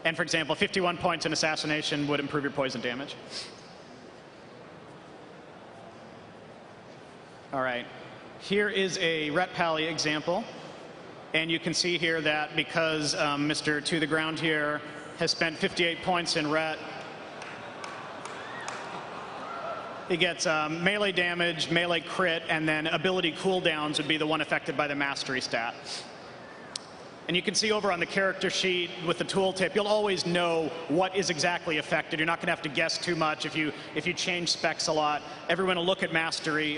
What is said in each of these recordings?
And for example, 51 points in assassination would improve your poison damage. All right, here is a Ret Pally example. And you can see here that because Mr. To the Ground here has spent 58 points in Ret, he gets melee damage, melee crit, and then ability cooldowns would be the one affected by the mastery stat. And you can see over on the character sheet with the tooltip, you'll always know what is exactly affected. You're not going to have to guess too much if you change specs a lot. Everyone will look at mastery.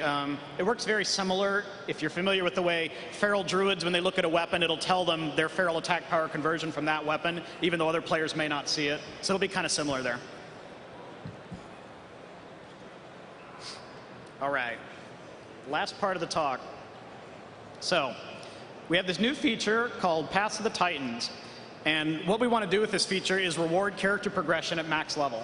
It works very similar. If you're familiar with the way feral druids, when they look at a weapon, it'll tell them their feral attack power conversion from that weapon, even though other players may not see it. So it'll be kind of similar there. All right, last part of the talk. So we have this new feature called Paths of the Titans. And what we want to do with this feature is reward character progression at max level.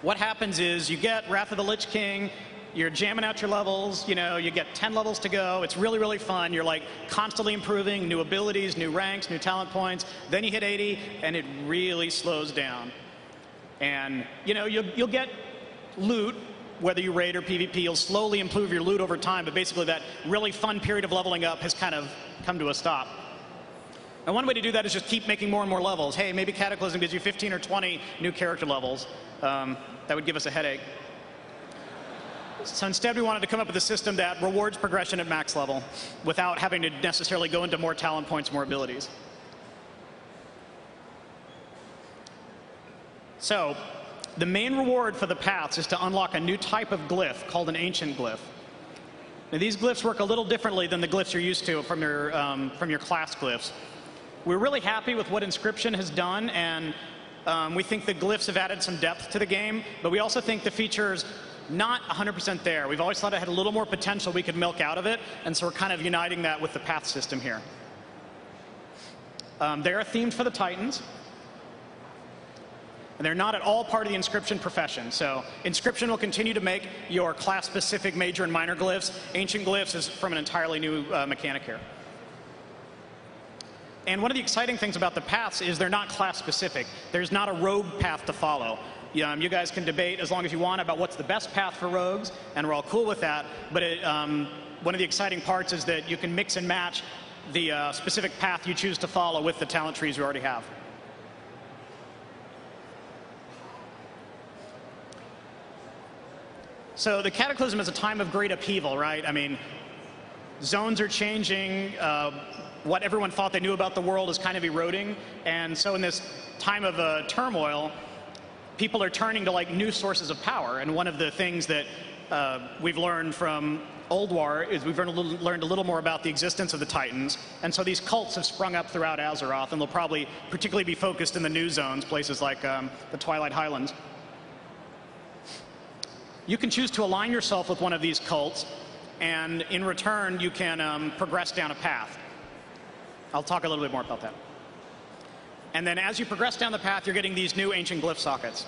What happens is you get Wrath of the Lich King, you're jamming out your levels, you get 10 levels to go. It's really, really fun. You're like constantly improving, new abilities, new ranks, new talent points. Then you hit 80, and it really slows down. And you'll get loot. Whether you raid or PvP, you'll slowly improve your loot over time, but basically that really fun period of leveling up has kind of come to a stop. And one way to do that is just keep making more and more levels. Hey, maybe Cataclysm gives you 15 or 20 new character levels. That would give us a headache. So instead, we wanted to come up with a system that rewards progression at max level without having to necessarily go into more talent points, more abilities. So the main reward for the paths is to unlock a new type of glyph called an ancient glyph. Now, these glyphs work a little differently than the glyphs you're used to from your class glyphs. We're really happy with what Inscription has done, and we think the glyphs have added some depth to the game, but we also think the feature's not 100% there. We've always thought it had a little more potential we could milk out of it, and so we're kind of uniting that with the path system here. They are themed for the Titans. And they're not at all part of the Inscription profession. So Inscription will continue to make your class-specific major and minor glyphs. Ancient glyphs is from an entirely new mechanic here. And one of the exciting things about the paths is they're not class-specific. There's not a rogue path to follow. You guys can debate as long as you want about what's the best path for rogues, and we're all cool with that. But one of the exciting parts is that you can mix and match the specific path you choose to follow with the talent trees you already have. So the Cataclysm is a time of great upheaval, right? I mean, zones are changing. What everyone thought they knew about the world is kind of eroding. And so in this time of turmoil, people are turning to like new sources of power. And one of the things that we've learned from Old War is we've learned a little more about the existence of the Titans. And so these cults have sprung up throughout Azeroth, and they'll probably particularly be focused in the new zones, places like the Twilight Highlands. You can choose to align yourself with one of these cults, and in return, you can progress down a path. I'll talk a little bit more about that. And then as you progress down the path, you're getting these new ancient glyph sockets.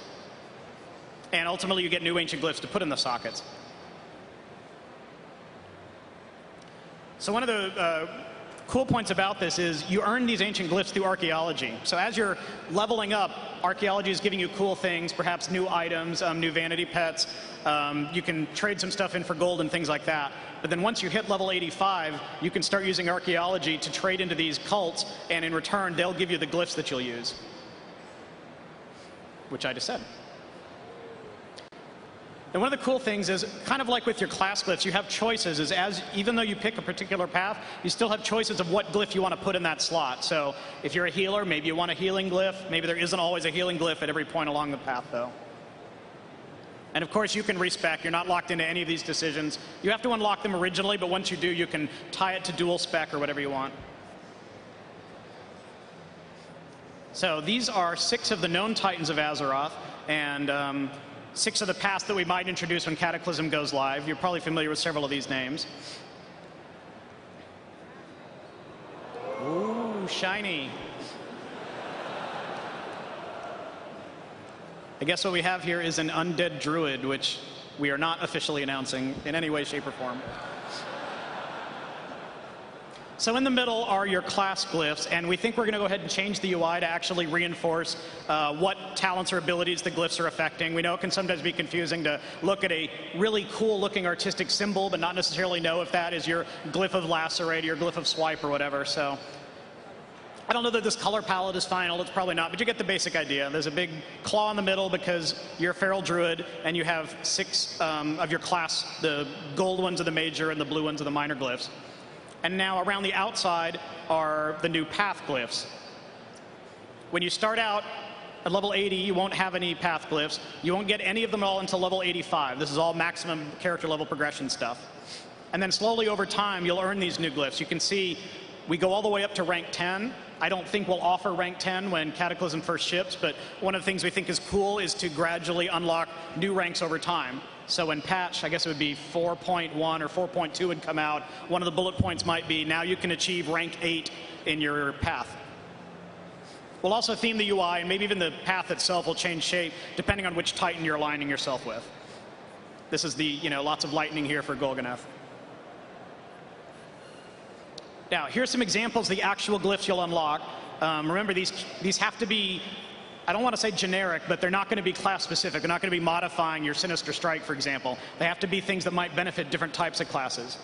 And ultimately, you get new ancient glyphs to put in the sockets. So one of the cool points about this is you earn these ancient glyphs through archaeology. So as you're leveling up, archaeology is giving you cool things, perhaps new items, new vanity pets. You can trade some stuff in for gold and things like that. But then once you hit level 85, you can start using archaeology to trade into these cults, and in return, they'll give you the glyphs that you'll use, which I just said. And one of the cool things is, kind of like with your class glyphs, you have choices. Even though you pick a particular path, you still have choices of what glyph you want to put in that slot. So if you're a healer, maybe you want a healing glyph. Maybe there isn't always a healing glyph at every point along the path, though. And of course, you can respec. You're not locked into any of these decisions. You have to unlock them originally, but once you do, you can tie it to dual spec or whatever you want. So these are 6 of the known Titans of Azeroth, and 6 of the paths that we might introduce when Cataclysm goes live. You're probably familiar with several of these names. Ooh, shiny. I guess what we have here is an undead druid, which we are not officially announcing in any way, shape, or form. So in the middle are your class glyphs, and we think we're going to go ahead and change the UI to actually reinforce what talents or abilities the glyphs are affecting. We know it can sometimes be confusing to look at a really cool-looking artistic symbol, but not necessarily know if that is your glyph of lacerate or your glyph of swipe or whatever. So I don't know that this color palette is final. It's probably not, but you get the basic idea. There's a big claw in the middle because you're a feral druid, and you have 6 of your class. The gold ones are the major, and the blue ones are the minor glyphs. And now around the outside are the new path glyphs. When you start out at level 80, you won't have any path glyphs. You won't get any of them at all until level 85. This is all maximum character level progression stuff. And then slowly over time, you'll earn these new glyphs. You can see we go all the way up to rank 10. I don't think we'll offer rank 10 when Cataclysm first ships, but one of the things we think is cool is to gradually unlock new ranks over time. So in patch, I guess it would be 4.1 or 4.2 would come out. One of the bullet points might be now you can achieve rank 8 in your path. We'll also theme the UI, and maybe even the path itself will change shape depending on which Titan you're aligning yourself with. This is the, lots of lightning here for Golganath. Now, here's some examples of the actual glyphs you'll unlock. Remember, these have to be, I don't want to say generic, but they're not going to be class specific. They're not going to be modifying your Sinister Strike, for example. They have to be things that might benefit different types of classes.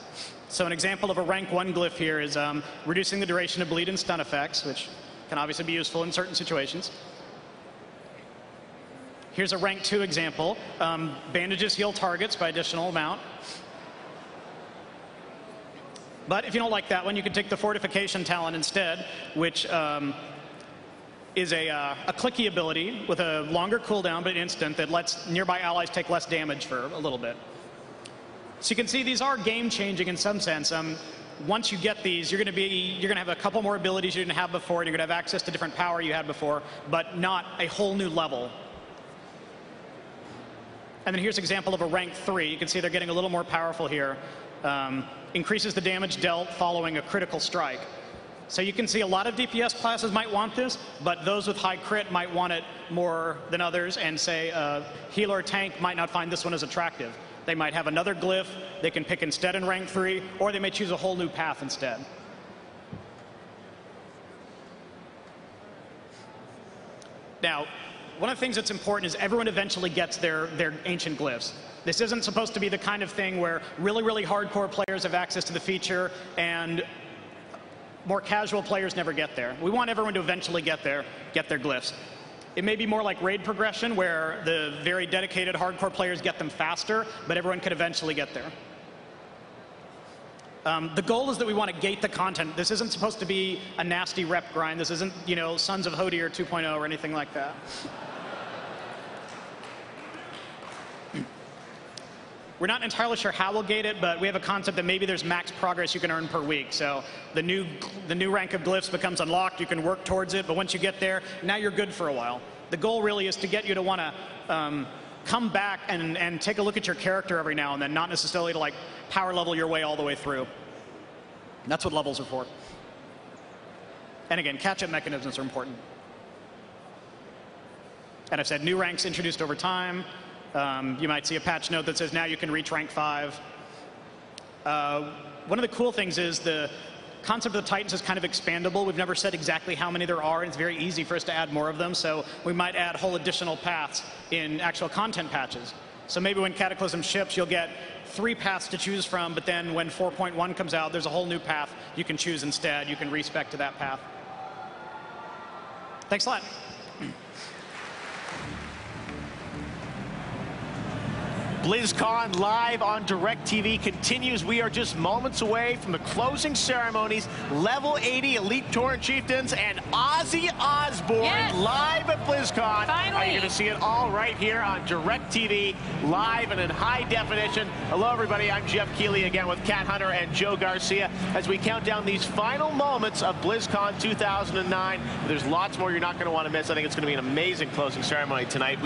So an example of a rank 1 glyph here is reducing the duration of bleed and stun effects, which can obviously be useful in certain situations. Here's a rank 2 example. Bandages heal targets by additional amount. But if you don't like that one, you can take the Fortification talent instead, which is a clicky ability with a longer cooldown but instant that lets nearby allies take less damage for a little bit. So you can see these are game-changing in some sense. Once you get these, you're going to have a couple more abilities you didn't have before, and you're going to have access to different power you had before, but not a whole new level. And then here's an example of a rank 3. You can see they're getting a little more powerful here. Increases the damage dealt following a critical strike. So you can see a lot of DPS classes might want this, but those with high crit might want it more than others, and say a healer or tank might not find this one as attractive. They might have another glyph they can pick instead in rank 3, or they may choose a whole new path instead. Now, one of the things that's important is everyone eventually gets their ancient glyphs. This isn't supposed to be the kind of thing where really, really hardcore players have access to the feature and more casual players never get there. We want everyone to eventually get their glyphs. It may be more like raid progression, where the very dedicated hardcore players get them faster, but everyone could eventually get there. The goal is that we want to gate the content. This isn't supposed to be a nasty rep grind. This isn't, Sons of Hodier 2.0 or anything like that. We're not entirely sure how we'll gate it, but we have a concept that maybe there's max progress you can earn per week. So the new rank of glyphs becomes unlocked. You can work towards it, but once you get there, now you're good for a while. The goal really is to get you to want to come back and take a look at your character every now and then, not necessarily to power level your way all the way through. That's what levels are for. And again, catch-up mechanisms are important. And I've said new ranks introduced over time. You might see a patch note that says now you can reach rank 5. One of the cool things is the concept of the Titans is kind of expandable. We've never said exactly how many there are, and it's very easy for us to add more of them. So we might add whole additional paths in actual content patches. So maybe when Cataclysm ships, you'll get 3 paths to choose from, but then when 4.1 comes out, there's a whole new path you can choose instead. You can respec to that path. Thanks a lot. BlizzCon live on DirecTV continues. We are just moments away from the closing ceremonies. Level 80 Elite Tauren Chieftains and Ozzy Osbourne live at BlizzCon. Finally. Are you going to see it all right here on DirecTV, live and in high definition? Hello, everybody. I'm Jeff Keighley again with Cat Hunter and Joe Garcia as we count down these final moments of BlizzCon 2009. There's lots more you're not going to want to miss. I think it's going to be an amazing closing ceremony tonight.